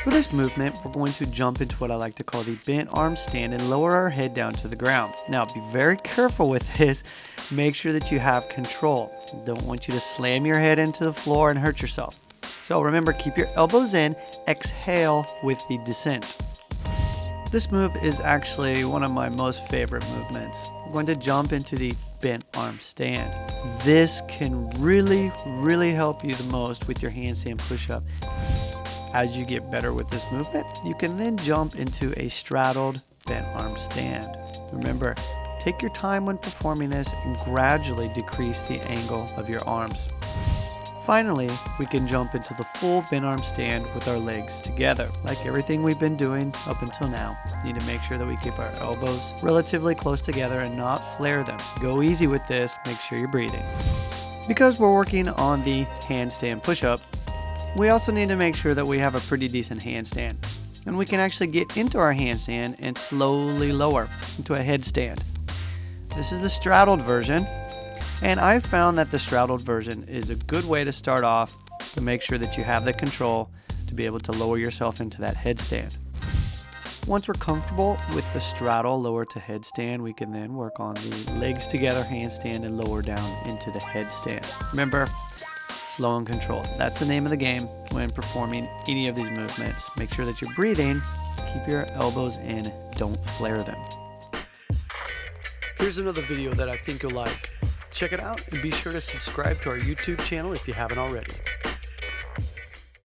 For this movement, we're going to jump into what I like to call the bent arm stand and lower our head down to the ground. Now, be very careful with this. Make sure that you have control. Don't want you to slam your head into the floor and hurt yourself. So remember, keep your elbows in, exhale with the descent. This move is actually one of my most favorite movements. I'm going to jump into the bent arm stand. This can really help you the most with your handstand push-up. As you get better with this movement, you can then jump into a straddled bent arm stand. Remember, take your time when performing this and gradually decrease the angle of your arms. Finally, we can jump into the full bent arm stand with our legs together. Like everything we've been doing up until now, we need to make sure that we keep our elbows relatively close together and not flare them. Go easy with this, make sure you're breathing. Because we're working on the handstand push-up, we also need to make sure that we have a pretty decent handstand. And we can actually get into our handstand and slowly lower into a headstand. This is the straddled version. And I've found that the straddled version is a good way to start off to make sure that you have the control to be able to lower yourself into that headstand. Once we're comfortable with the straddle lower to headstand, we can then work on the legs together handstand and lower down into the headstand. Remember, slow and controlled. That's the name of the game when performing any of these movements. Make sure that you're breathing, keep your elbows in, don't flare them. Here's another video that I think you'll like. Check it out and be sure to subscribe to our YouTube channel if you haven't already.